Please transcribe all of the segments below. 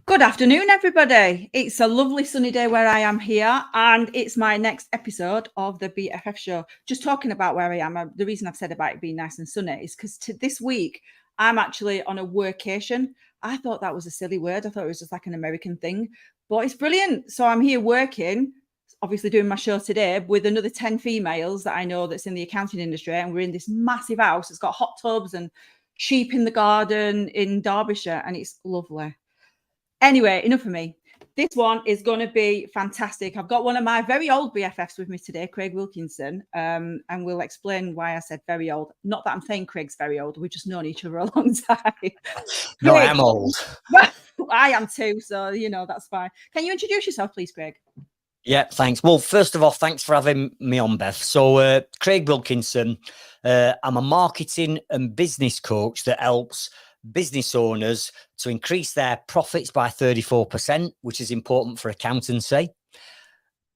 Good afternoon, everybody. It's a lovely sunny day where I am here, and it's my next episode of the BFF Show. Just talking about where I am. The reason I've said about it being nice and sunny is because this week I'm actually on a workation. I thought that was a silly word. I thought it was just like an American thing, but it's brilliant. So I'm here working, obviously doing my show today with another 10 females that I know that's in the accounting industry, and we're in this massive house. It's got hot tubs and sheep in the garden in Derbyshire, and it's lovely. Anyway, enough of me. This one is going to be fantastic. I've got one of my very old BFFs with me today, Craig Wilkinson, and we'll explain why I said very old. Not that I'm saying Craig's very old. We've just known each other a long time. No, I am old. I am too, so, that's fine. Can you introduce yourself, please, Craig? Yeah, thanks. Well, first of all, thanks for having me on, Beth. So, Craig Wilkinson, I'm a marketing and business coach that helps business owners to increase their profits by 34%, which is important for accountancy.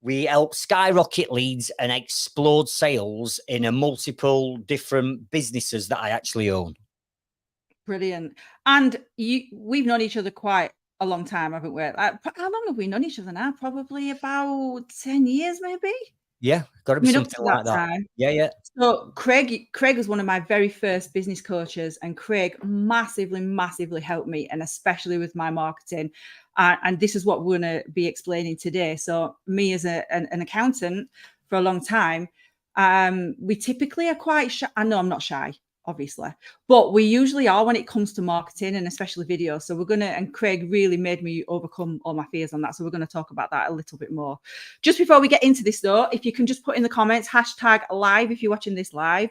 We help skyrocket leads and explode sales in a multiple different businesses that I actually own. Brilliant. And we've known each other quite a long time, haven't we? How long have we known each other now? Probably about 10 years, maybe? Yeah, got to be something like that. Time. Yeah. So Craig was one of my very first business coaches, and Craig massively helped me, and especially with my marketing. And this is what we're going to be explaining today. So me as an accountant for a long time, we typically are quite shy. I know I'm not shy, obviously, but we usually are when it comes to marketing and especially video. So and Craig really made me overcome all my fears on that. So we're going to talk about that a little bit more. Just before we get into this though, if you can just put in the comments, #live if you're watching this live,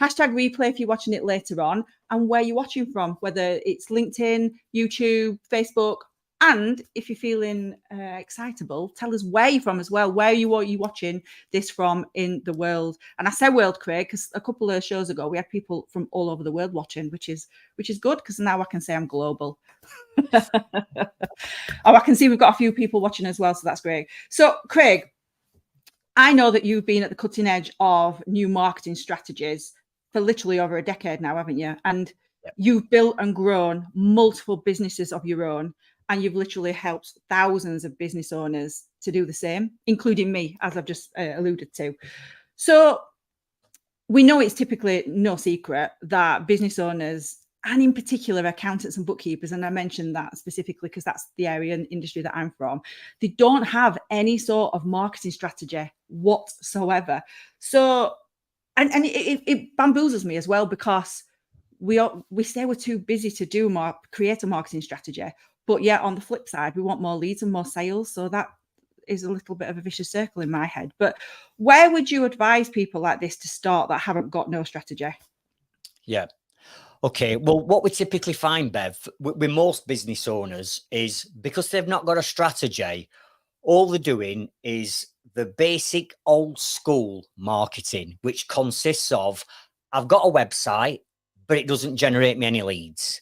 #replay if you're watching it later on, and where you're watching from, whether it's LinkedIn, YouTube, Facebook. And if you're feeling excitable, tell us where you're from as well. Where are you watching this from in the world? And I say world, Craig, because a couple of shows ago we had people from all over the world watching, which is good, because now I can say I'm global. I can see we've got a few people watching as well, so that's great. So, Craig, I know that you've been at the cutting edge of new marketing strategies for literally over a decade now, haven't you? And you've built and grown multiple businesses of your own. And you've literally helped thousands of business owners to do the same, including me, as I've just alluded to. So we know it's typically no secret that business owners, and in particular accountants and bookkeepers, and I mentioned that specifically because that's the area and industry that I'm from, they don't have any sort of marketing strategy whatsoever. So, and it bamboozles me as well, because we say we're too busy to create a marketing strategy. But yeah, on the flip side, we want more leads and more sales. So that is a little bit of a vicious circle in my head. But where would you advise people like this to start that haven't got no strategy? Yeah. Okay. Well, what we typically find, Bev, with most business owners is because they've not got a strategy, all they're doing is the basic old school marketing, which consists of, I've got a website, but it doesn't generate me any leads.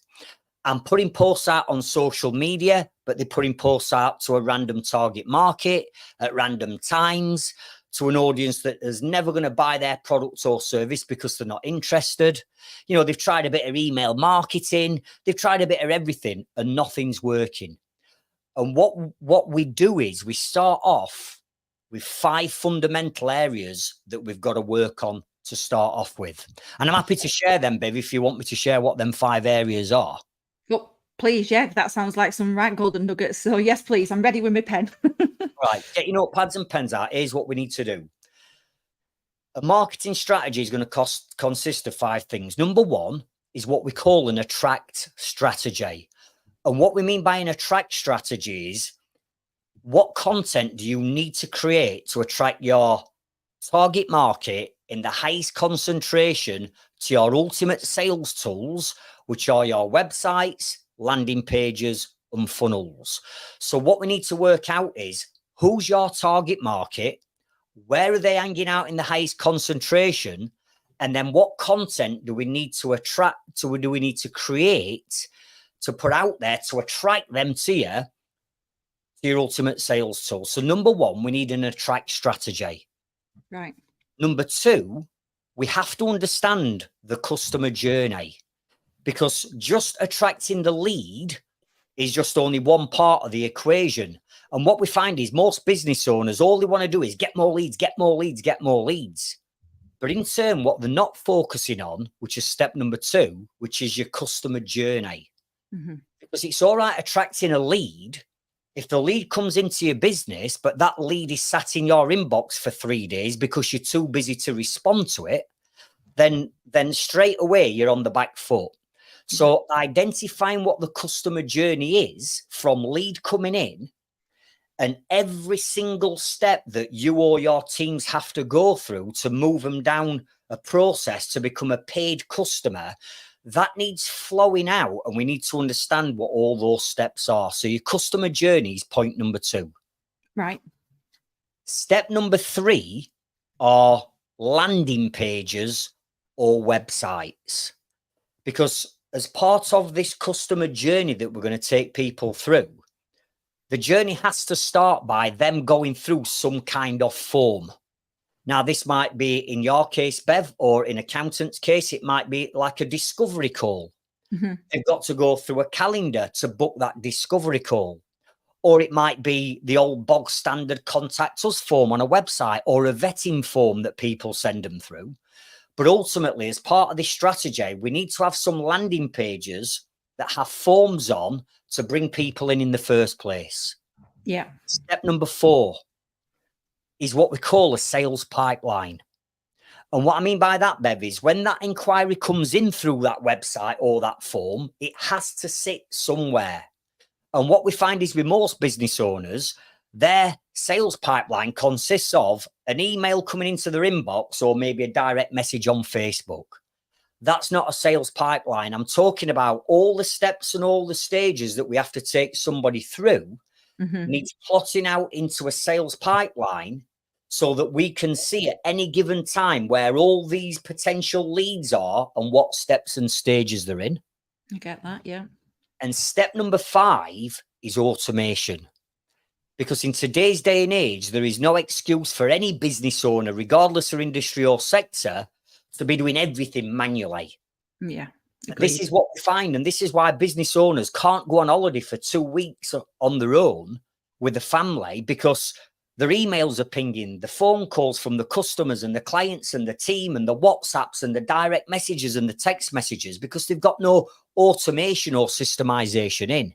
I'm putting posts out on social media, but they're putting posts out to a random target market at random times, to an audience that is never going to buy their product or service because they're not interested. They've tried a bit of email marketing, they've tried a bit of everything, and nothing's working. And what we do is we start off with 5 fundamental areas that we've got to work on to start off with. And I'm happy to share them, Bev, if you want me to share what them 5 areas are. Oh, please, yeah, that sounds like some right golden nuggets. So yes, please, I'm ready with my pen. Right, get your notepads and pens out. Here's what we need to do. A marketing strategy is going to consist of 5 things. Number 1 is what we call an attract strategy. And what we mean by an attract strategy is, what content do you need to create to attract your target market in the highest concentration to your ultimate sales tools, which are your websites, landing pages, and funnels. So what we need to work out is, who's your target market? Where are they hanging out in the highest concentration? And then what content do we need to create to put out there to attract them to your ultimate sales tool? So number 1, we need an attract strategy. Right. Number 2, we have to understand the customer journey, because just attracting the lead is just only one part of the equation. And what we find is most business owners, all they want to do is get more leads, get more leads, get more leads. But in turn, what they're not focusing on, which is step number 2, which is your customer journey. Because it's all right attracting a lead. If the lead comes into your business, but that lead is sat in your inbox for 3 days because you're too busy to respond to it, then straight away you're on the back foot. So identifying what the customer journey is from lead coming in, and every single step that you or your teams have to go through to move them down a process to become a paid customer, that needs flowing out, and we need to understand what all those steps are. So your customer journey is point number 2. Right. Step number 3 are landing pages or websites. Because as part of this customer journey that we're going to take people through, the journey has to start by them going through some kind of form. Now, this might be, in your case, Bev, or in accountant's case, it might be like a discovery call. They've got to go through a calendar to book that discovery call. Or it might be the old bog standard contact us form on a website, or a vetting form that people send them through. But ultimately, as part of this strategy, we need to have some landing pages that have forms on to bring people in the first place. Yeah. Step number 4 is what we call a sales pipeline. And what I mean by that, Bev, is when that inquiry comes in through that website or that form, it has to sit somewhere. And what we find is with most business owners, their sales pipeline consists of an email coming into their inbox or maybe a direct message on Facebook. That's not a sales pipeline. I'm talking about all the steps and all the stages that we have to take somebody through, needs plotting out into a sales pipeline so that we can see at any given time where all these potential leads are and what steps and stages they're in. I get that, yeah. And step number 5 is automation. Because in today's day and age, there is no excuse for any business owner, regardless of industry or sector, to be doing everything manually. Yeah. Agreed. This is what we find, and this is why business owners can't go on holiday for 2 weeks on their own with the family, because their emails are pinging, the phone calls from the customers and the clients and the team and the WhatsApps and the direct messages and the text messages, because they've got no automation or systemization in.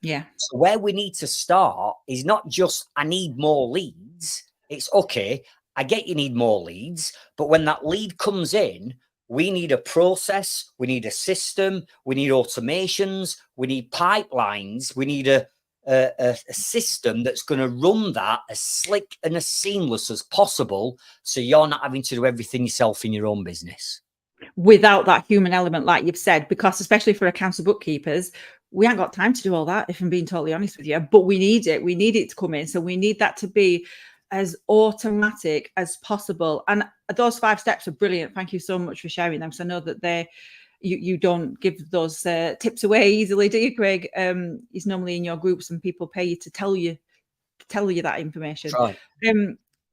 Yeah. So where we need to start is not just, I need more leads. It's okay, I get you need more leads, but when that lead comes in, we need a process, we need a system, we need automations, we need pipelines, we need a system that's going to run that as slick and as seamless as possible, so you're not having to do everything yourself in your own business. Without that human element, like you've said, because especially for accounts and bookkeepers, we ain't got time to do all that, if I'm being totally honest with you, but we need it. We need it to come in. So we need that to be as automatic as possible. And those 5 steps are brilliant. Thank you so much for sharing them. So I know that you don't give those tips away easily, do you, Craig? It's normally in your groups and people pay you to tell you that information. Right.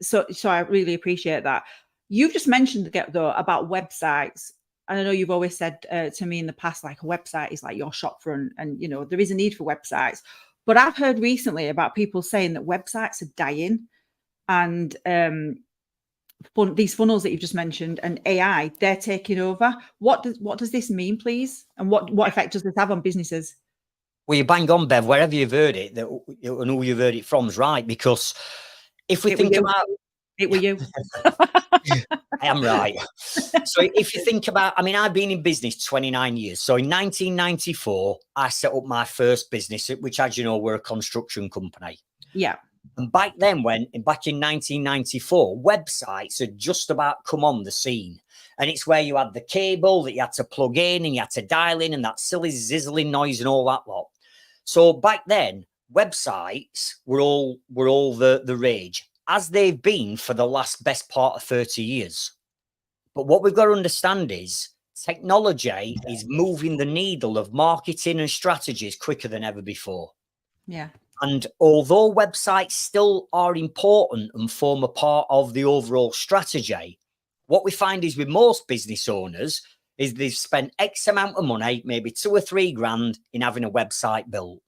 So I really appreciate that. You've just mentioned though about websites. And I know you've always said to me in the past, like, a website is like your shop front, and you know there is a need for websites. But I've heard recently about people saying that websites are dying, and these funnels that you've just mentioned and AI, they're taking over. What does this mean, please? And what effect does this have on businesses? Well, you bang on, Bev. Wherever you've heard it, and who you've heard it from is right. Because if we think about it, were you? I am right. So if you think about, I mean, I've been in business 29 years. So in 1994, I set up my first business, which, as you know, we're a construction company. Yeah. And back then, back in 1994, websites had just about come on the scene. And it's where you had the cable that you had to plug in and you had to dial in, and that silly zizzling noise and all that lot. So back then, websites were all the rage, as they've been for the last best part of 30 years. But what we've got to understand is technology is moving the needle of marketing and strategies quicker than ever before. Yeah. And although websites still are important and form a part of the overall strategy, what we find is with most business owners is they've spent X amount of money, maybe 2 or 3 grand, in having a website built.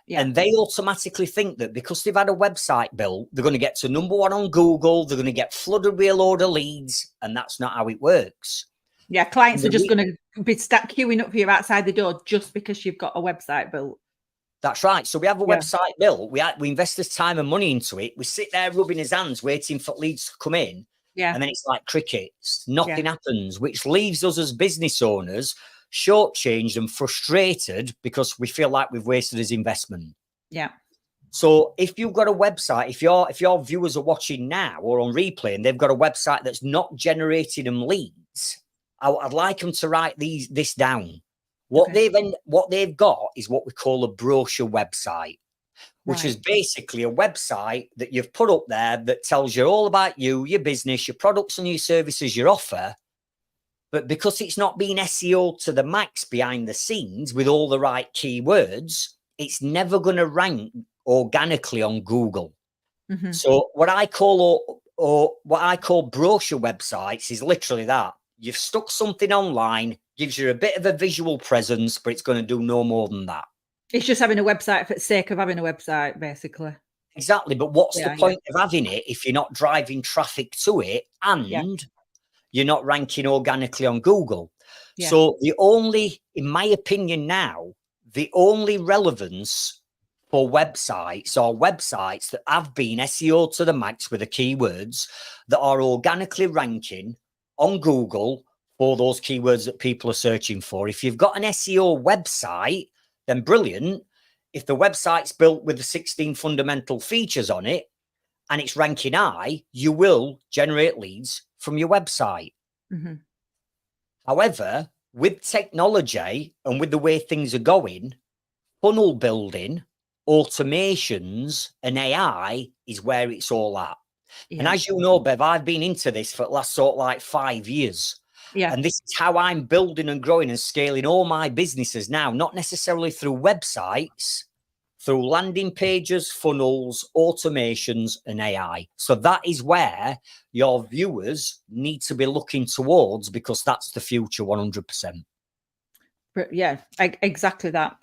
Yeah. And they automatically think that because they've had a website built, they're going to get to #1 on Google, they're going to get flooded with a load of leads, and that's not how it works. Yeah, clients are just going to be queuing up for you outside the door just because you've got a website built. That's right. So we have a website built. We invest this time and money into it. We sit there rubbing his hands, waiting for leads to come in. Yeah. And then it's like crickets. Nothing happens, which leaves us as business owners shortchanged and frustrated because we feel like we've wasted his investment. Yeah. So if you've got a website, if your viewers are watching now or on replay and they've got a website that's not generating them leads, I'd like them to write this down. What they've got is what we call a brochure website, which is basically a website that you've put up there that tells you all about you, your business, your products and your services, your offer. But because it's not being SEO to the max behind the scenes with all the right keywords, it's never going to rank organically on Google. Mm-hmm. So what I call brochure websites is literally that. You've stuck something online, gives you a bit of a visual presence, but it's going to do no more than that. It's just having a website for the sake of having a website, basically. Exactly. But what's the point of having it if you're not driving traffic to it and you're not ranking organically on Google? Yeah. So in my opinion now, the only relevance for websites or websites that have been SEO to the max with the keywords that are organically ranking on Google for those keywords that people are searching for. If you've got an SEO website, then brilliant. If the website's built with the 16 fundamental features on it and it's ranking high, you will generate leads from your website. Mm-hmm. However, with technology and with the way things are going, funnel building, automations and AI is where it's all at. Yeah. And as you know, Bev, I've been into this for the last 5 years. Yeah. And this is how I'm building and growing and scaling all my businesses now, not necessarily through websites, through landing pages, funnels, automations, and AI. So that is where your viewers need to be looking towards because that's the future 100%. Yeah, exactly that.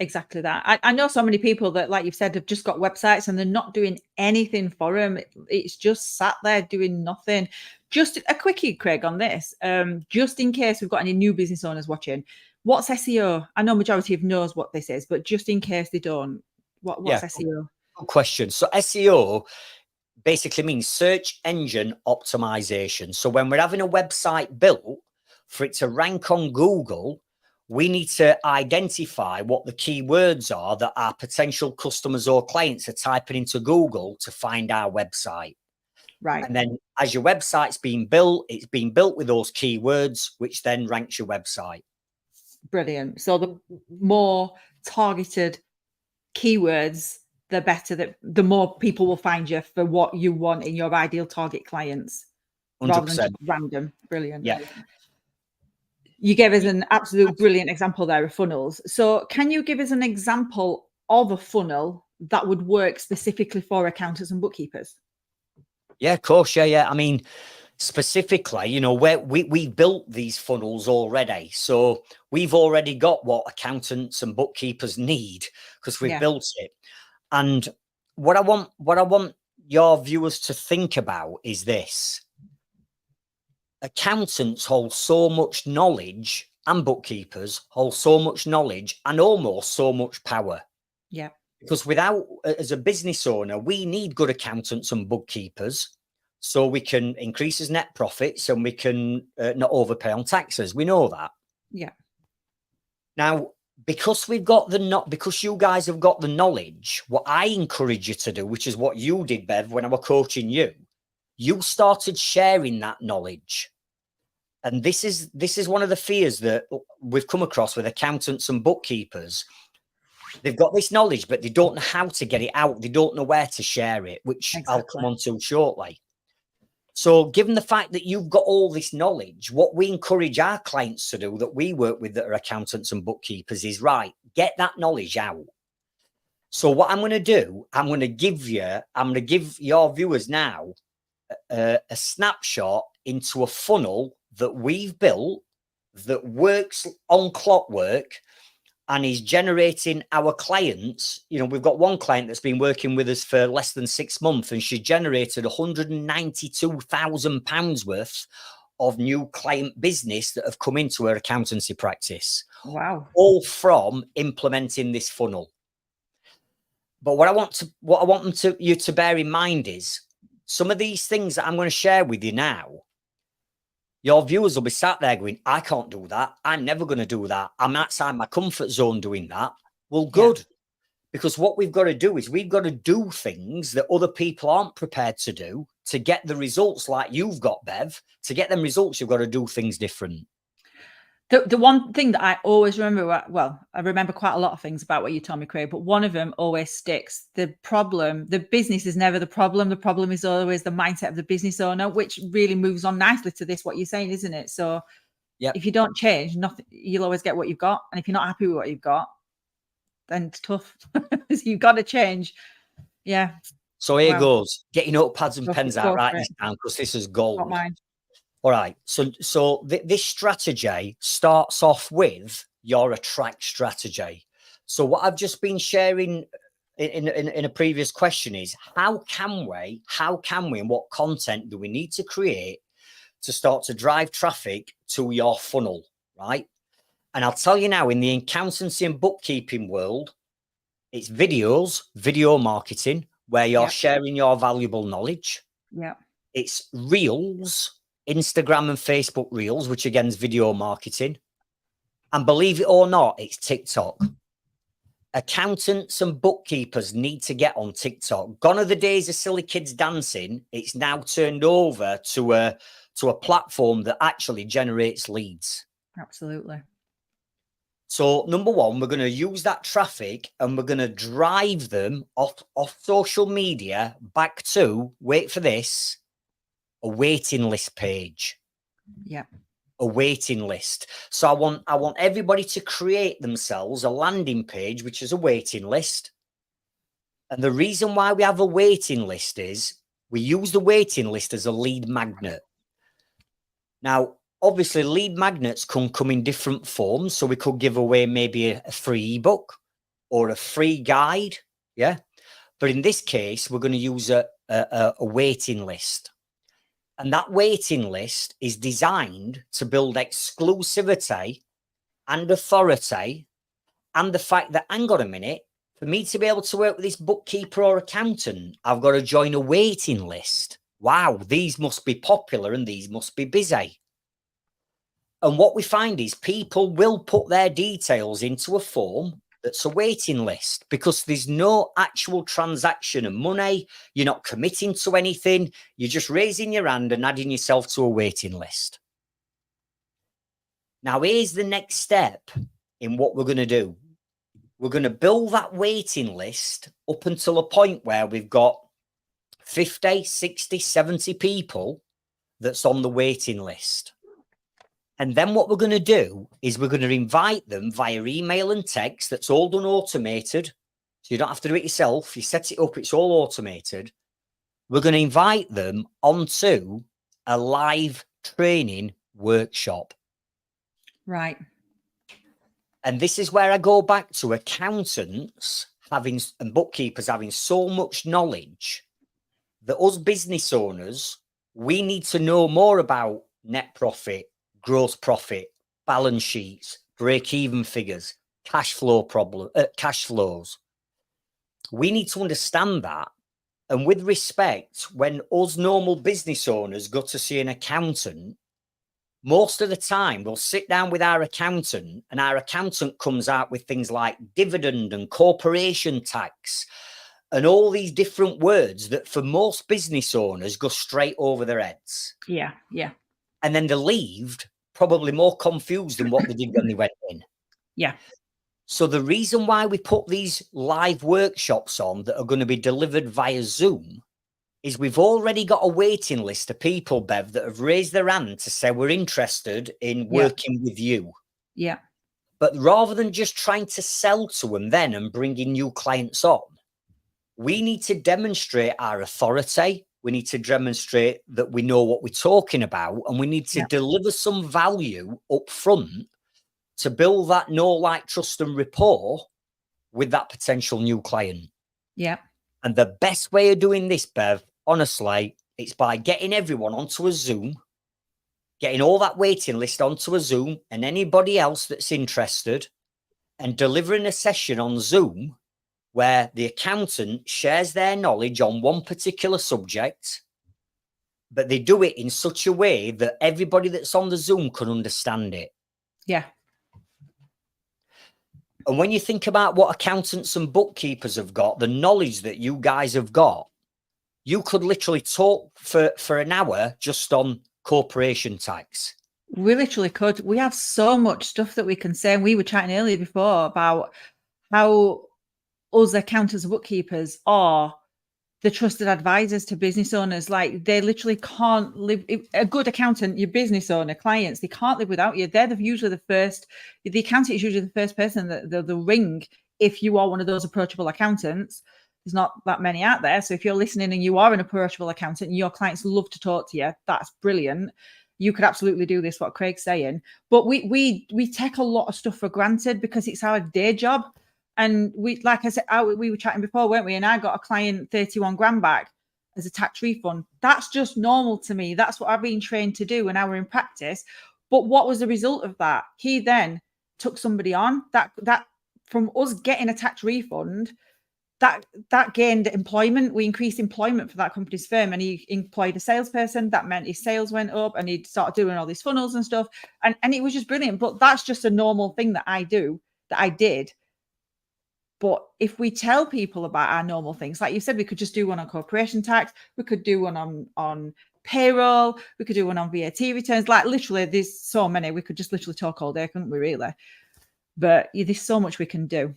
I know so many people that, like you've said, have just got websites and they're not doing anything for them. It's just sat there doing nothing. Just a quickie, Craig, on this, just in case we've got any new business owners watching. What's SEO? I know majority of knows what this is, but just in case they don't, what's SEO? Good question. So SEO basically means search engine optimization. So when we're having a website built for it to rank on Google, we need to identify what the keywords are that our potential customers or clients are typing into Google to find our website. Right. And then as your website's being built, it's being built with those keywords, which then ranks your website. Brilliant. So the more targeted keywords, the better, the more people will find you for what you want in your ideal target clients. 100%. Rather than just random. Brilliant. Yeah. You gave us an absolute brilliant example there of funnels. So can you give us an example of a funnel that would work specifically for accountants and bookkeepers? Yeah, of course. Yeah. I mean, specifically, where we built these funnels already. So we've already got what accountants and bookkeepers need because we've built it. And what I want your viewers to think about is this. Accountants hold so much knowledge and bookkeepers hold so much knowledge and almost so much power. Yeah. Because as a business owner, we need good accountants and bookkeepers so we can increase his net profits and we can not overpay on taxes. We know that. Yeah. Now, because because you guys have got the knowledge, what I encourage you to do, which is what you did, Bev, when I was coaching you, you started sharing that knowledge. And this is one of the fears that we've come across with accountants and bookkeepers. They've got this knowledge, but they don't know how to get it out. They don't know where to share it, which I'll come on to shortly. So given the fact that you've got all this knowledge, what we encourage our clients to do that we work with that are accountants and bookkeepers is, right, get that knowledge out. So what I'm going to do, I'm going to give your viewers now a snapshot into a funnel that we've built that works on clockwork and he's generating our clients. You know, we've got one client that's been working with us for less than 6 months, and she generated £192,000 worth of new client business that have come into her accountancy practice. Wow. All from implementing this funnel. But what I want you to bear in mind is some of these things that I'm going to share with you now. Your viewers will be sat there going, I can't do that. I'm never going to do that. I'm outside my comfort zone doing that. Well, good. Yeah. Because what we've got to do is we've got to do things that other people aren't prepared to do to get the results like you've got, Bev. To get them results, you've got to do things different. The one thing that I always remember, well, I remember quite a lot of things about what you told me, Craig, but one of them always sticks. The business is never the problem. The problem is always the mindset of the business owner, which really moves on nicely to this, what you're saying, isn't it? So if you don't change, nothing, you'll always get what you've got. And if you're not happy with what you've got, then it's tough. So you've got to change. Yeah. So here goes. Get your notepads and pens out right this time, because this is gold. Not mine. All right. So this strategy starts off with your attract strategy. So what I've just been sharing in a previous question is how can we, and what content do we need to create to start to drive traffic to your funnel, right? And I'll tell you now, in the accountancy and bookkeeping world, it's videos, video marketing, where you're sharing your valuable knowledge. Yeah. It's reels, Instagram and Facebook reels, which again is video marketing. And believe it or not, it's TikTok. Accountants and bookkeepers need to get on TikTok. Gone are the days of silly kids dancing. It's now turned over to a platform that actually generates leads. Absolutely. So number one, we're going to use that traffic and we're going to drive them off social media back to, wait for this, a waiting list page. Yeah. A waiting list. So I want everybody to create themselves a landing page, which is a waiting list. And the reason why we have a waiting list is we use the waiting list as a lead magnet. Now, obviously, lead magnets can come in different forms. So we could give away maybe a free ebook or a free guide. Yeah. But in this case, we're going to use a waiting list. And that waiting list is designed to build exclusivity and authority, and the fact that, hang on a minute, for me to be able to work with this bookkeeper or accountant, I've got to join a waiting list. Wow, these must be popular and these must be busy. And what we find is people will put their details into a form that's a waiting list, because there's no actual transaction of money. You're not committing to anything. You're just raising your hand and adding yourself to a waiting list. Now, here's the next step in what we're going to do. We're going to build that waiting list up until a point where we've got 50, 60, 70 people that's on the waiting list. And then what we're going to do is we're going to invite them via email and text. That's all done automated. So you don't have to do it yourself. You set it up, it's all automated. We're going to invite them onto a live training workshop. Right. And this is where I go back to accountants and bookkeepers having so much knowledge that us business owners, we need to know more about net profit, gross profit, balance sheets, break-even figures, cash flows. We need to understand that. And with respect, when us normal business owners go to see an accountant, most of the time we'll sit down with our accountant and our accountant comes out with things like dividend and corporation tax and all these different words that for most business owners go straight over their heads. Yeah, yeah. And then they leave probably more confused than what they did when they went in. Yeah. So the reason why we put these live workshops on that are going to be delivered via Zoom is we've already got a waiting list of people, Bev, that have raised their hand to say we're interested in working with you. Yeah. But rather than just trying to sell to them then and bringing new clients on, we need to demonstrate our authority. We need to demonstrate that we know what we're talking about, and we need to deliver some value up front to build that know, like, trust and rapport with that potential new client. Yeah. And the best way of doing this, Bev, honestly, it's by getting everyone onto a Zoom, getting all that waiting list onto a Zoom and anybody else that's interested, and delivering a session on Zoom where the accountant shares their knowledge on one particular subject, but they do it in such a way that everybody that's on the Zoom can understand it. Yeah. And when you think about what accountants and bookkeepers have got, the knowledge that you guys have got, you could literally talk for an hour just on corporation tax. We literally could. We have so much stuff that we can say. And we were chatting earlier before about how us accountants and bookkeepers are the trusted advisors to business owners. Like, they literally can't live. A good accountant, your business owner, clients, they can't live without you. They're usually the first. The accountant is usually the first person that they'll ring if you are one of those approachable accountants. There's not that many out there. So if you're listening and you are an approachable accountant and your clients love to talk to you, that's brilliant. You could absolutely do this, what Craig's saying. But we take a lot of stuff for granted because it's our day job. And we, like I said, we were chatting before, weren't we? And I got a client 31 grand back as a tax refund. That's just normal to me. That's what I've been trained to do when I were in practice. But what was the result of that? He then took somebody on that from us getting a tax refund, that gained employment. We increased employment for that company's firm, and he employed a salesperson. That meant his sales went up, and he started doing all these funnels and stuff. And it was just brilliant. But that's just a normal thing that I did. But if we tell people about our normal things, like you said, we could just do one on corporation tax. We could do one on payroll. We could do one on VAT returns. Like, literally, there's so many. We could just literally talk all day, couldn't we, really? But there's so much we can do.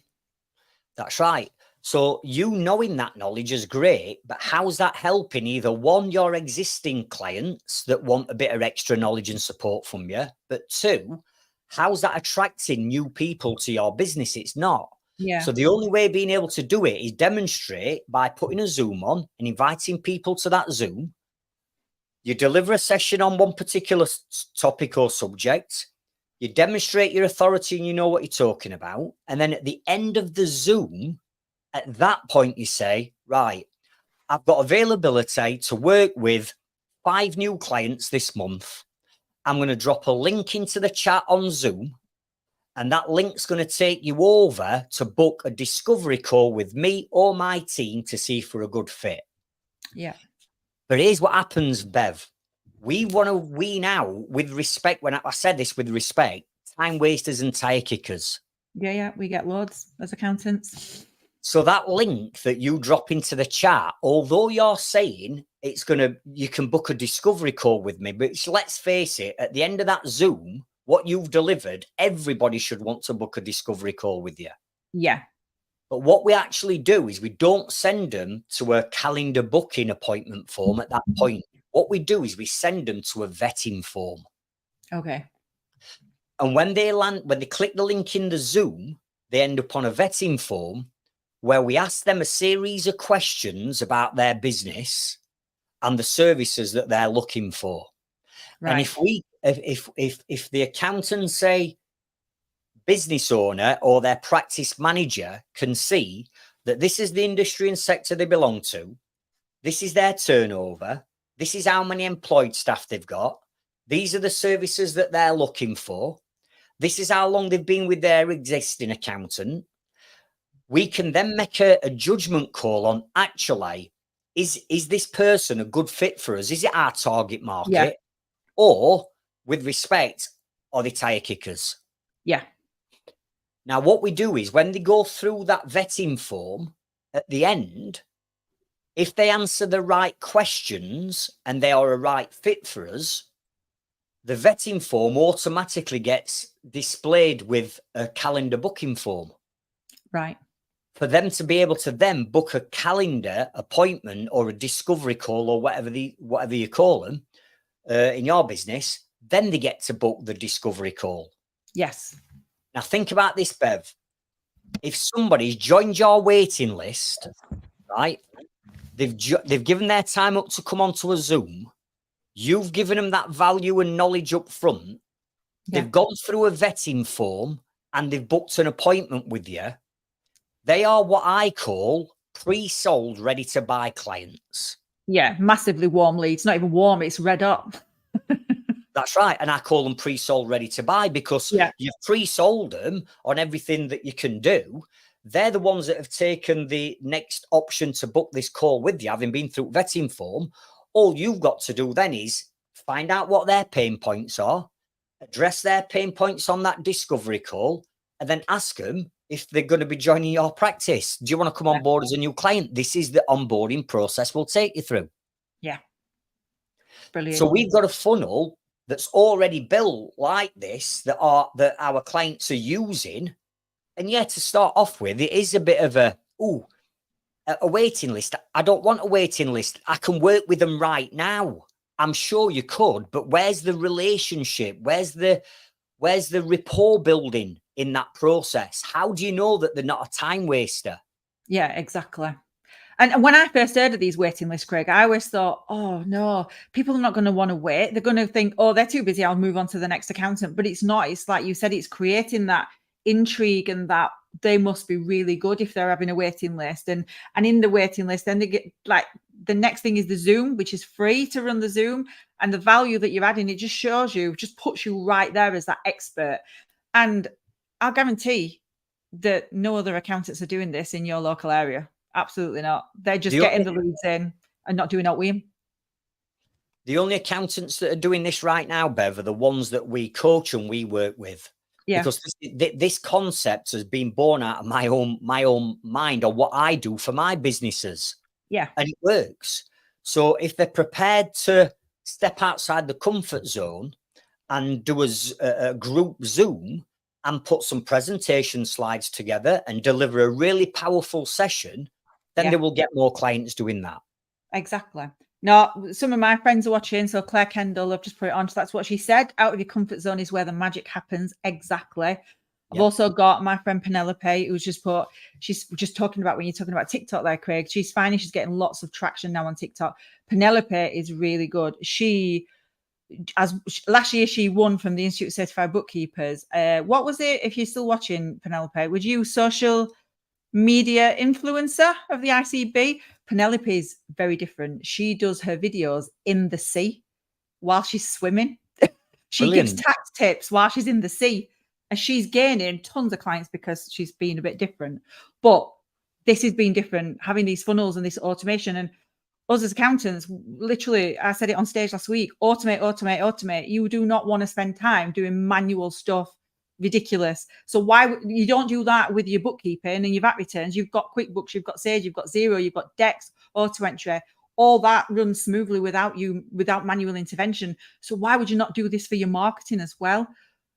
That's right. So you knowing that knowledge is great, but how's that helping either one, your existing clients that want a bit of extra knowledge and support from you, but two, how's that attracting new people to your business? It's not. Yeah. So the only way of being able to do it is demonstrate by putting a Zoom on and inviting people to that Zoom. You deliver a session on one particular topic or subject. You demonstrate your authority and you know what you're talking about. And then at the end of the Zoom, at that point, you say, right, I've got availability to work with 5 new clients this month. I'm going to drop a link into the chat on Zoom, and that link's going to take you over to book a discovery call with me or my team to see if we're a good fit. Yeah. But here's what happens, Bev. We want to wean out, with respect, when I said this with respect, time wasters and tire kickers. Yeah, we get loads as accountants. So that link that you drop into the chat, although you're saying you can book a discovery call with me, but let's face it, at the end of that Zoom, what you've delivered, everybody should want to book a discovery call with you. Yeah. But what we actually do is we don't send them to a calendar booking appointment form at that point. What we do is we send them to a vetting form. Okay. And when they click the link in the Zoom, they end up on a vetting form where we ask them a series of questions about their business and the services that they're looking for. Right. And if the accountant, say, business owner or their practice manager can see that this is the industry and sector they belong to, this is their turnover, this is how many employed staff they've got, these are the services that they're looking for, this is how long they've been with their existing accountant, we can then make a judgment call on, actually, is this person a good fit for us? Is it our target market? Yeah. Or, with respect, are they tire kickers? Yeah. Now, what we do is when they go through that vetting form at the end, if they answer the right questions and they are a right fit for us, the vetting form automatically gets displayed with a calendar booking form. Right. For them to be able to then book a calendar appointment or a discovery call or whatever you call them in your business, then they get to book the discovery call. Yes. Now think about this, Bev. If somebody's joined your waiting list, right, they've given their time up to come onto a Zoom, you've given them that value and knowledge up front, they've gone through a vetting form and they've booked an appointment with you. They are what I call pre-sold, ready to buy clients. Yeah, massively warm leads. Not even warm, it's red up. That's right. And I call them pre-sold, ready to buy, because you've pre-sold them on everything that you can do. They're the ones that have taken the next option to book this call with you, having been through vetting form. All you've got to do then is find out what their pain points are, address their pain points on that discovery call, and then ask them if they're going to be joining your practice. Do you want to come on board as a new client? This is the onboarding process we'll take you through. Yeah. Brilliant. So we've got a funnel that's already built like this that our clients are using. And to start off with, it is a bit of a waiting list. I don't want a waiting list. I can work with them right now. I'm sure you could, but where's the relationship? Where's the rapport building in that process? How do you know that they're not a time waster? Yeah, exactly. And when I first heard of these waiting lists, Craig, I always thought, oh no, people are not going to want to wait. They're going to think, oh, they're too busy, I'll move on to the next accountant. But it's not. It's like you said, it's creating that intrigue and that they must be really good if they're having a waiting list. And in the waiting list, then they get like the next thing is the Zoom, which is free to run the Zoom, and the value that you're adding, it just shows you, just puts you right there as that expert. And I'll guarantee that no other accountants are doing this in your local area. Absolutely not. They're just getting the leads in and not doing it with them. The only accountants that are doing this right now, Bev, are the ones that we coach and we work with. Yeah. Because this concept has been born out of my own mind on what I do for my businesses. Yeah. And it works. So if they're prepared to step outside the comfort zone and do a group Zoom and put some presentation slides together and deliver a really powerful session, then they will get more clients doing that. Exactly. Now, some of my friends are watching. So Claire Kendall, I've just put it on. So that's what she said. Out of your comfort zone is where the magic happens. Exactly. I've also got my friend Penelope, who's just put, she's just talking about when you're talking about TikTok there, Craig. She's finding she's getting lots of traction now on TikTok. Penelope is really good. Last year, she won from the Institute of Certified Bookkeepers. What was it? If you're still watching, Penelope, would you social media influencer of the ICB? Penelope is very different. She does her videos in the sea while she's swimming. She gives tax tips while she's in the sea, and she's gaining tons of clients because she's been a bit different. But this has been different, having these funnels and this automation. And us as accountants, literally, I said it on stage last week, automate, automate, automate. You do not want to spend time doing manual stuff. Ridiculous. So why you don't do that with your bookkeeping and your VAT returns? You've got QuickBooks, you've got Sage, you've got Xero, you've got Dex, auto entry. All that runs smoothly without manual intervention. So why would you not do this for your marketing as well?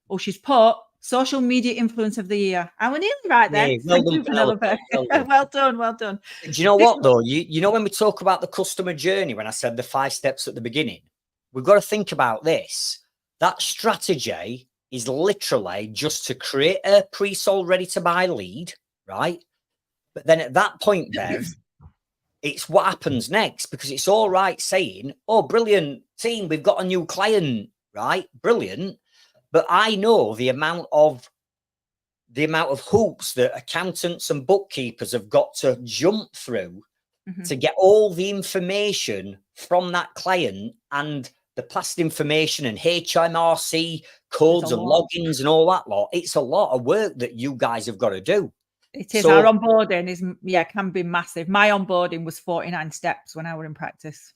Oh, she's put social media influence of the year. I was nearly right there. Yeah, well done, Penelope. Well done, well done. Do you know what though? You know when we talk about the customer journey, when I said the 5 steps at the beginning, we've got to think about this. That strategy is literally just to create a pre-sold ready to buy lead, right? But then at that point, Bev, it's what happens next, because it's all right saying, oh, brilliant team, we've got a new client, right? Brilliant. But I know the amount of hoops that accountants and bookkeepers have got to jump through to get all the information from that client and the past information and HMRC codes and logins and all that lot. It's a lot of work that you guys have got to do. It is. Our onboarding can be massive. My onboarding was 49 steps when I was in practice.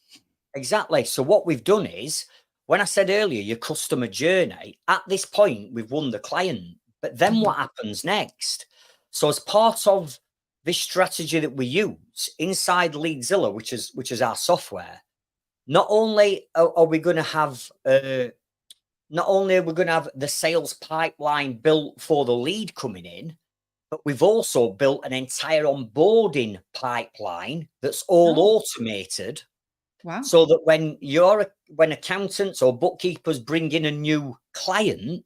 Exactly. So what we've done is, when I said earlier, your customer journey, at this point, we've won the client. But then what happens next? So as part of this strategy that we use inside Leadzilla, which is our software, not only are we going to have the sales pipeline built for the lead coming in, but we've also built an entire onboarding pipeline that's all automated. Wow. So that when accountants or bookkeepers bring in a new client,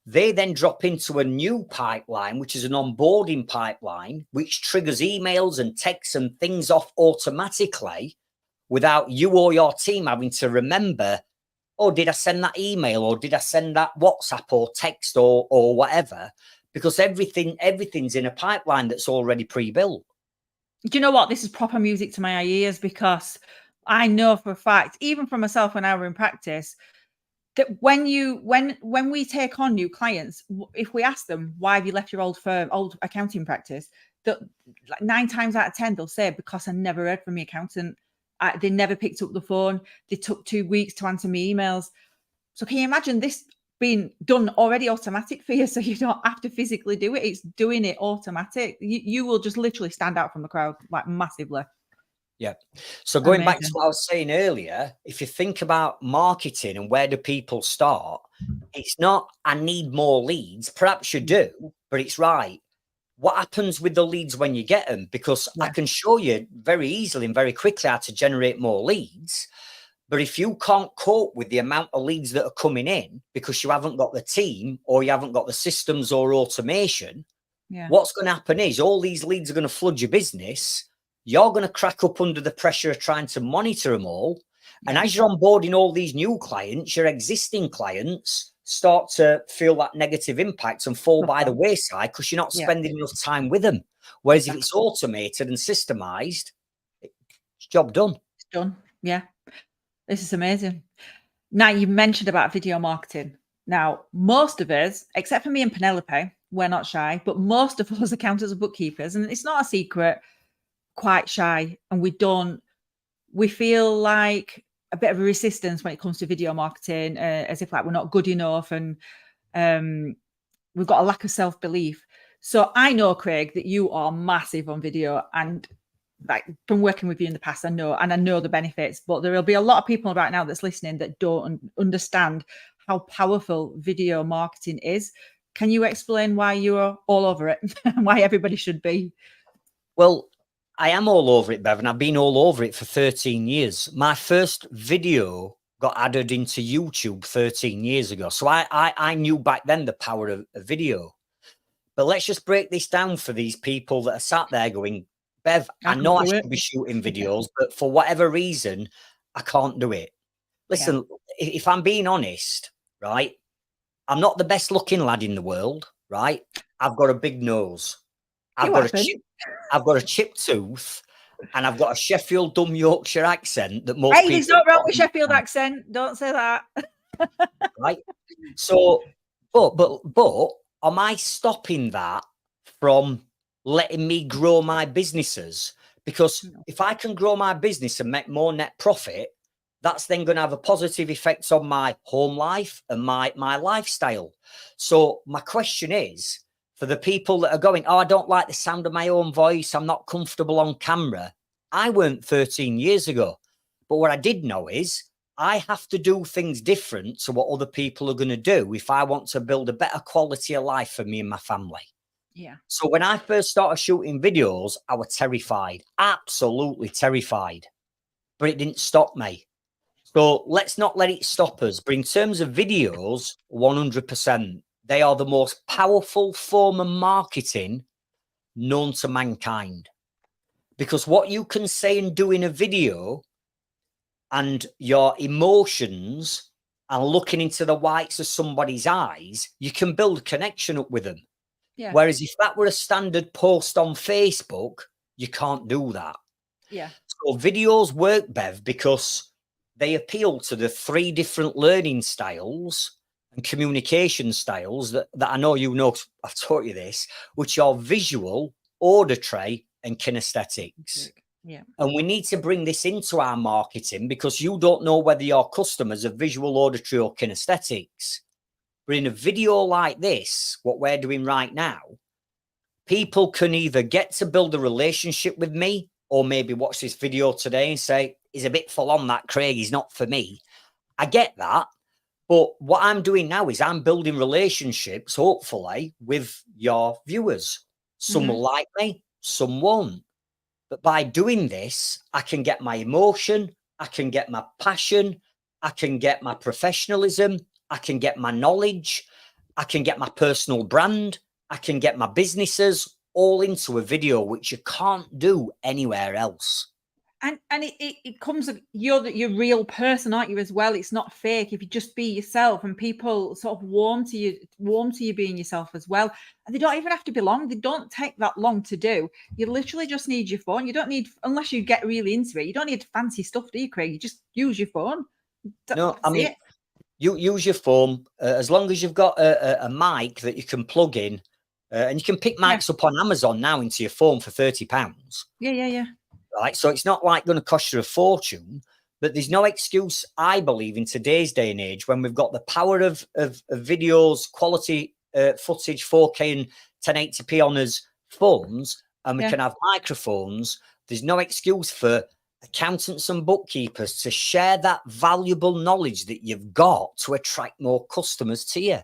they then drop into a new pipeline, which is an onboarding pipeline, which triggers emails and texts and things off automatically without you or your team having to remember oh, did I send that email, or did I send that WhatsApp or text or whatever? Because everything's in a pipeline that's already pre-built. Do you know what? This is proper music to my ears, because I know for a fact, even for myself when I were in practice, that when we take on new clients, if we ask them, why have you left your old accounting practice, that like 9 times out of 10 they'll say, because I never heard from the accountant. They never picked up the phone. They took 2 weeks to answer me emails. So can you imagine this being done already automatic for you, so you don't have to physically do it? It's doing it automatic. You will just literally stand out from the crowd, like, massively. Yeah. So going back to what I was saying earlier, if you think about marketing and where do people start, it's not, I need more leads. Perhaps you do, but it's right. What happens with the leads when you get them? Because I can show you very easily and very quickly how to generate more leads. But if you can't cope with the amount of leads that are coming in because you haven't got the team, or you haven't got the systems or automation, what's going to happen is all these leads are going to flood your business. You're going to crack up under the pressure of trying to monitor them all. And as you're onboarding all these new clients, your existing clients start to feel that negative impact and fall by the wayside because you're not spending enough time with them. Whereas if it's automated and systemized, it's job done. It's done. Yeah. This is amazing. Now, you mentioned about video marketing. Now, most of us, except for me and Penelope, we're not shy, but most of us accountants and bookkeepers, and it's not a secret, quite shy. And we feel like a bit of a resistance when it comes to video marketing, as if like we're not good enough, and we've got a lack of self-belief. So I know, Craig, that you are massive on video, and like from working with you in the past, I know the benefits, but there will be a lot of people right now that's listening that don't understand how powerful video marketing is. Can you explain why you're all over it and why everybody should be? Well, I am all over it, Bev, and I've been all over it for 13 years. My first video got added into YouTube 13 years ago. So I knew back then the power of video. But let's just break this down for these people that are sat there going, Bev, I know I should be shooting videos, but for whatever reason, I can't do it. Listen, if I'm being honest, right, I'm not the best looking lad in the world, right? I've got a big nose. I've got a chipped tooth, and I've got a Sheffield dumb Yorkshire accent that most people... There's not wrong with Sheffield accent. Don't say that. Right? So, but am I stopping that from letting me grow my businesses? Because if I can grow my business and make more net profit, that's then going to have a positive effect on my home life and my lifestyle. So my question is, for the people that are going, oh, I don't like the sound of my own voice, I'm not comfortable on camera. I weren't 13 years ago. But what I did know is I have to do things different to what other people are going to do if I want to build a better quality of life for me and my family. Yeah. So when I first started shooting videos, I was terrified, absolutely terrified. But it didn't stop me. So let's not let it stop us. But in terms of videos, 100%, they are the most powerful form of marketing known to mankind. Because what you can say and do in a video and your emotions and looking into the whites of somebody's eyes, you can build a connection up with them. Yeah. Whereas if that were a standard post on Facebook, you can't do that. Yeah. So videos work, Bev, because they appeal to the 3 different learning styles and communication styles that I know you know, I've taught you this, which are visual, auditory, and kinesthetics. Yeah. And we need to bring this into our marketing because you don't know whether your customers are visual, auditory, or kinesthetics. But in a video like this, what we're doing right now, people can either get to build a relationship with me or maybe watch this video today and say, he's a bit full on that, Craig, he's not for me. I get that. But what I'm doing now is I'm building relationships, hopefully, with your viewers. Some will like me, some won't. But by doing this, I can get my emotion, I can get my passion, I can get my professionalism, I can get my knowledge, I can get my personal brand, I can get my businesses all into a video, which you can't do anywhere else. And it comes, you're real person, aren't you, as well? It's not fake. If you just be yourself, and people sort of warm to you being yourself as well. And they don't even have to be long. They don't take that long to do. You literally just need your phone. You don't need, unless you get really into it, you don't need fancy stuff, do you, Craig? You just use your phone. No, I mean, you use your phone as long as you've got a mic that you can plug in, and you can pick mics up on Amazon now into your phone for £30. Yeah. Right, so it's not like going to cost you a fortune, but there's no excuse, I believe, in today's day and age when we've got the power of videos, quality footage, 4K and 1080p on us phones, and we can have microphones. There's no excuse for accountants and bookkeepers to share that valuable knowledge that you've got to attract more customers to you.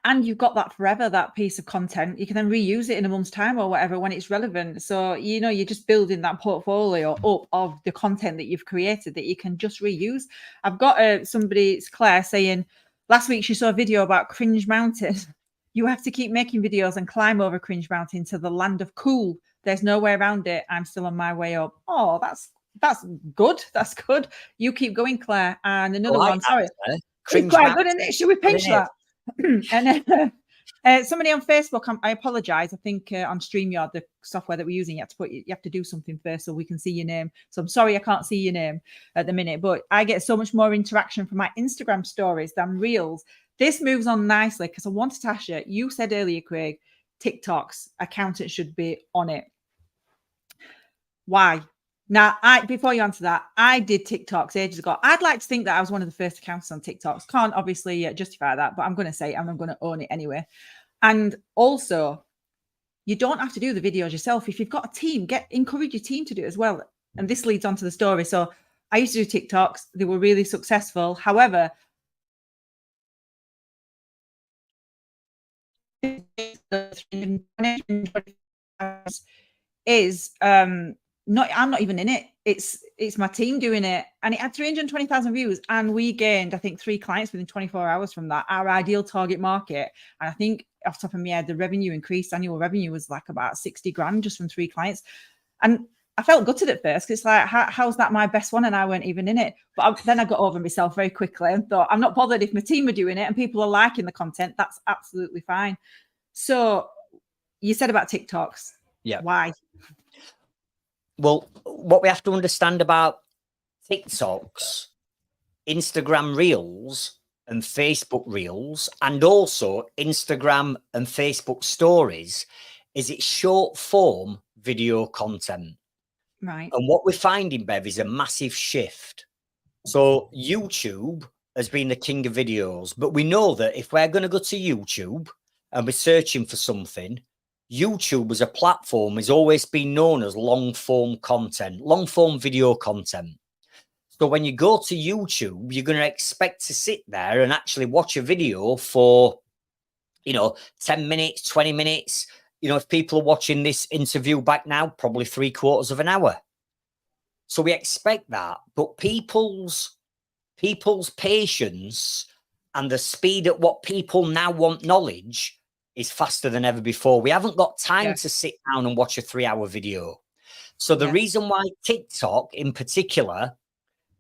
And you've got that forever, that piece of content. You can then reuse it in a month's time or whatever when it's relevant. So, you know, you're just building that portfolio up of the content that you've created that you can just reuse. I've got somebody, it's Claire, saying last week she saw a video about Cringe Mountain. You have to keep making videos and climb over Cringe Mountain to the land of cool. There's no way around it. I'm still on my way up. Oh, that's good. That's good. You keep going, Claire. And another one, sorry. It's quite good, isn't it? Should we pinch that? And somebody on Facebook, I apologize. I think on StreamYard, the software that we're using, you have to do something first so we can see your name. So I'm sorry I can't see your name at the minute, but I get so much more interaction from my Instagram stories than Reels. This moves on nicely because I wanted to ask you. You said earlier, Craig, TikToks, accountants should be on it. Why? Now, before you answer that, I did TikToks ages ago. I'd like to think that I was one of the first accountants on TikToks. Can't obviously justify that, but I'm going to say it and I'm going to own it anyway. And also, you don't have to do the videos yourself. If you've got a team, encourage your team to do it as well. And this leads on to the story. So I used to do TikToks. They were really successful. However, I'm not even in it. It's my team doing it. And it had 320,000 views. And we gained, I think, 3 clients within 24 hours from that, our ideal target market. And I think off the top of my head, the revenue increased. Annual revenue was like about 60 grand just from 3 clients. And I felt gutted at first. It's like, how's that my best one? And I weren't even in it. But then I got over myself very quickly and thought, I'm not bothered if my team are doing it and people are liking the content. That's absolutely fine. So you said about TikToks. Yeah. Why? Well, what we have to understand about TikToks, Instagram Reels and Facebook Reels, and also Instagram and Facebook Stories, is it's short form video content. Right. And what we're finding, Bev, is a massive shift. So YouTube has been the king of videos, but we know that if we're going to go to YouTube and we're searching for something, YouTube as a platform has always been known as long-form content, long-form video content. So when you go to YouTube, you're going to expect to sit there and actually watch a video for, 10 minutes, 20 minutes. If people are watching this interview back now, probably 3/4 of an hour. So we expect that, but people's patience and the speed at what people now want knowledge is faster than ever before. We haven't got time to sit down and watch a 3-hour video. So the reason why TikTok in particular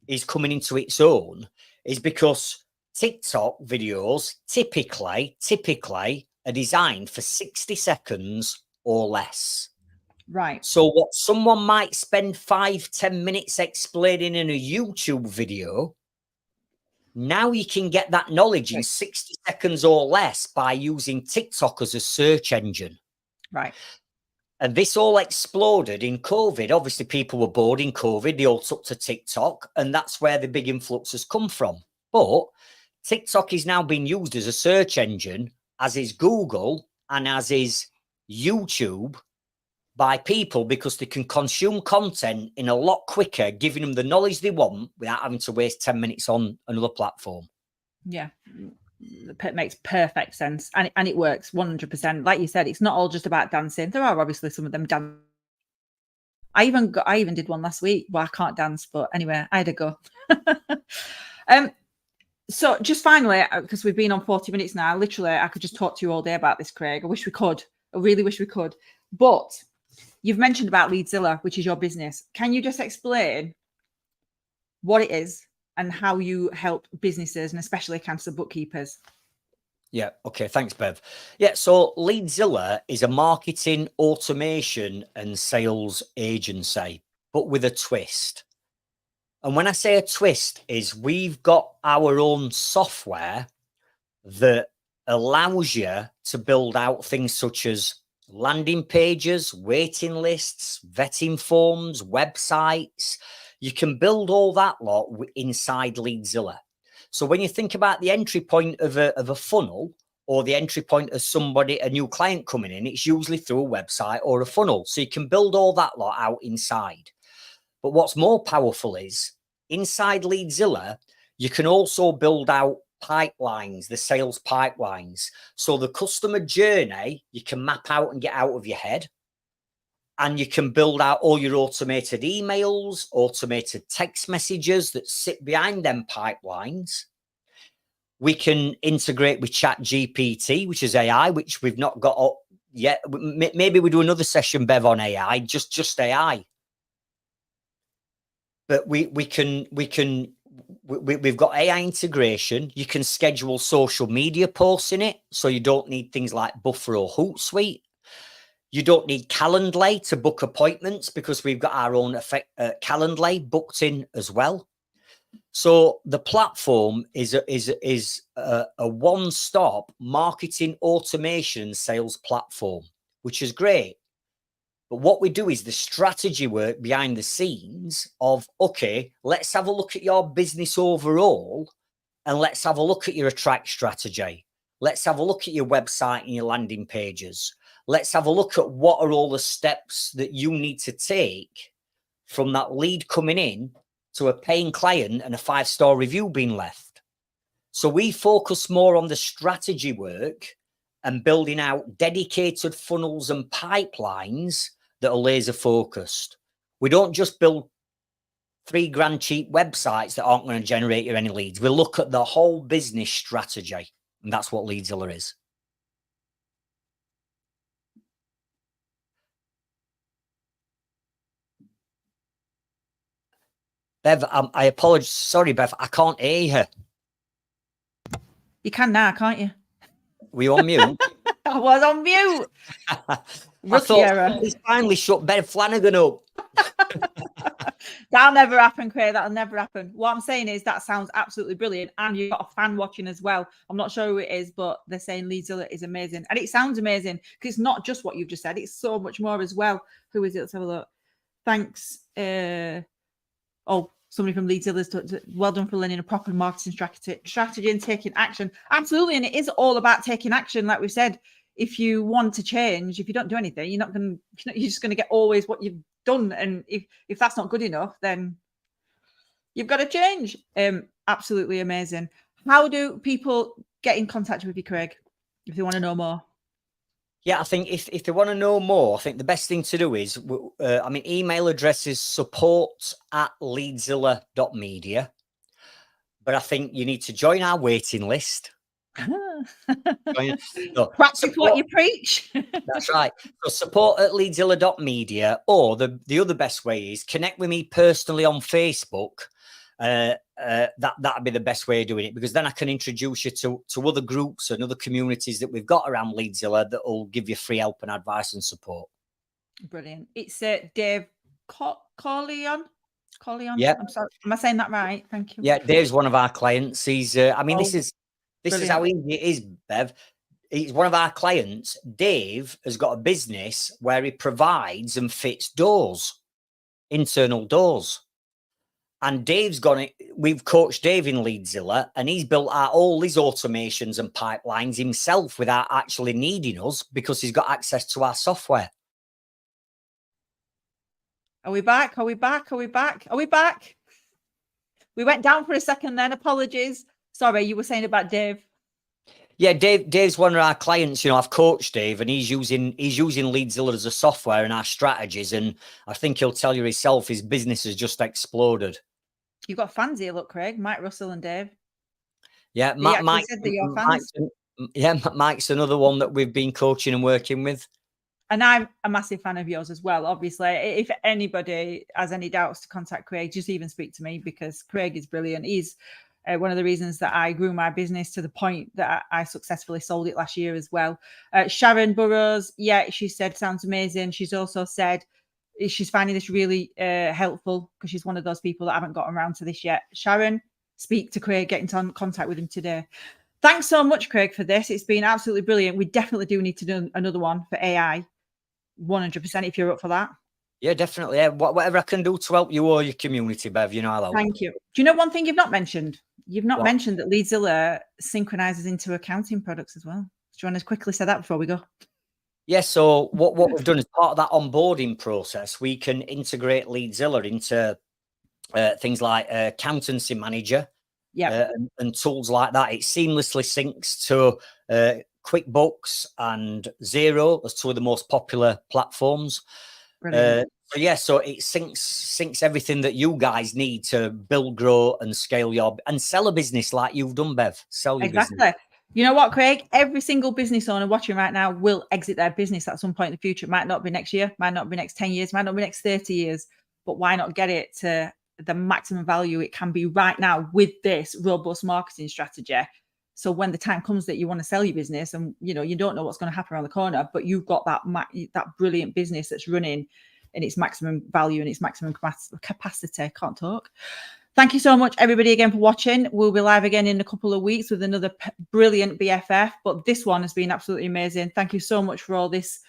is coming into its own is because TikTok videos typically are designed for 60 seconds or less. Right. So what someone might spend 5-10 minutes explaining in a YouTube video, now you can get that knowledge in 60 seconds or less by using TikTok as a search engine. Right. And this all exploded in COVID. Obviously, people were bored in COVID. They all took to TikTok, and that's where the big influx has come from. But TikTok is now being used as a search engine, as is Google and as is YouTube, by people because they can consume content in a lot quicker, giving them the knowledge they want without having to waste 10 minutes on another platform. Yeah, it makes perfect sense. And it works 100%. Like you said, it's not all just about dancing. There are obviously some of them dance. I even did one last week. Well, I can't dance, but anyway, I had a go. So just finally, because we've been on 40 minutes now, literally, I could just talk to you all day about this, Craig. I wish we could. I really wish we could. But You've mentioned about Leadzilla, which is your business. Can you just explain what it is and how you help businesses and especially accountants and bookkeepers? Yeah. Okay. Thanks, Bev. Yeah. So Leadzilla is a marketing, automation and sales agency, but with a twist. And when I say a twist is we've got our own software that allows you to build out things such as landing pages, waiting lists, vetting forms, websites. You can build all that lot inside Leadzilla. So when you think about the entry point of a funnel or the entry point of somebody, a new client coming in, it's usually through a website or a funnel. So you can build all that lot out inside. But what's more powerful is inside Leadzilla, you can also build out pipelines, the sales pipelines. So the customer journey, you can map out and get out of your head. And you can build out all your automated emails, automated text messages that sit behind them pipelines. We can integrate with ChatGPT, which is AI, which we've not got yet. Maybe we do another session, Bev, on AI, just AI. But we've got AI integration. You can schedule social media posts in it, so you don't need things like Buffer or Hootsuite. You don't need Calendly to book appointments because we've got our own Calendly booked in as well. So the platform is a one-stop marketing automation sales platform, which is great. But what we do is the strategy work behind the scenes of, okay, let's have a look at your business overall and let's have a look at your attract strategy. Let's have a look at your website and your landing pages. Let's have a look at what are all the steps that you need to take from that lead coming in to a paying client and a 5-star review being left. So we focus more on the strategy work and building out dedicated funnels and pipelines that are laser focused. We don't just build $3,000 cheap websites that aren't going to generate you any leads. We look at the whole business strategy, and that's what Leadzilla is. Bev, I apologize. Sorry, Bev, I can't hear you. You can now, can't you? Were you on mute? I was on mute. Rookie error. He's finally shut Bev Flanagan up. That'll never happen, Craig. That'll never happen. What I'm saying is that sounds absolutely brilliant. And you've got a fan watching as well. I'm not sure who it is, but they're saying Leadzilla is amazing. And it sounds amazing because it's not just what you've just said. It's so much more as well. Who is it? Let's have a look. Thanks. Somebody from Leadzilla. Well done for learning a proper marketing strategy and taking action. Absolutely. And it is all about taking action. Like we said, if you want to change, if you don't do anything, you're just going to get always what you've done. And if that's not good enough, then you've got to change. Absolutely amazing. How do people get in contact with you, Craig, if they want to know more? Yeah, I think if they want to know more, I think the best thing to do is, email address is support@leadzilla.media. But I think you need to join our waiting list. Practice what you preach. That's right. So support@leadzilla.media, or the other best way is connect with me personally on Facebook. That'd be the best way of doing it, because then I can introduce you to other groups and other communities that we've got around Leadzilla that will give you free help and advice and support. Brilliant. It's Dave Corleone. Yeah. I'm sorry. Am I saying that right? Thank you. Yeah, Dave's one of our clients. He's this is how easy it is, Bev. He's one of our clients. Dave has got a business where he provides and fits doors, internal doors. And we've coached Dave in Leadzilla, and he's built out all these automations and pipelines himself without actually needing us, because he's got access to our software. Are we back? Are we back? Are we back? Are we back? We went down for a second then. Apologies. Sorry, you were saying about Dave. Yeah, Dave's one of our clients. I've coached Dave, and he's using Leadzilla as a software in our strategies, and I think he'll tell you himself his business has just exploded. You've got fans here, look, Craig. Mike Russell and Dave. Yeah, Mike's another one that we've been coaching and working with. And I'm a massive fan of yours as well. Obviously, if anybody has any doubts to contact Craig, just even speak to me, because Craig is brilliant. He's one of the reasons that I grew my business to the point that I successfully sold it last year as well. Sharon Burrows, yeah, she said, sounds amazing. She's also said she's finding this really helpful because she's one of those people that haven't gotten around to this yet. Sharon, speak to Craig, get in contact with him today. Thanks so much, Craig, for this. It's been absolutely brilliant. We definitely do need to do another one for AI. 100% if you're up for that. Yeah, definitely. Yeah, whatever I can do to help you or your community, Bev, you know I'll help. Thank you. Do you know one thing you've not mentioned? You've not mentioned that Leadzilla synchronizes into accounting products as well. Do you want to quickly say that before we go? Yeah, so what we've done as part of that onboarding process, we can integrate Leadzilla into things like accountancy manager, and tools like that. It seamlessly syncs to QuickBooks and Xero as two of the most popular platforms. So yeah, so it syncs everything that you guys need to build, grow, and scale your and sell a business like you've done, Bev. Sell your business. You know what, Craig? Every single business owner watching right now will exit their business at some point in the future. It might not be next year, might not be next 10 years, might not be next 30 years. But why not get it to the maximum value it can be right now with this robust marketing strategy? So when the time comes that you want to sell your business, and you don't know what's going to happen around the corner, but you've got that brilliant business that's running in its maximum value and its maximum capacity. Can't talk. Thank you so much, everybody, again for watching. We'll be live again in a couple of weeks with another brilliant BFF. But this one has been absolutely amazing. Thank you so much for all these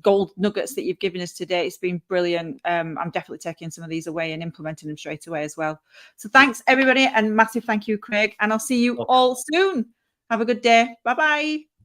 gold nuggets that you've given us today. It's been brilliant. I'm definitely taking some of these away and implementing them straight away as well. So thanks, everybody, and massive thank you, Craig. And I'll see you all soon. Have a good day. Bye-bye.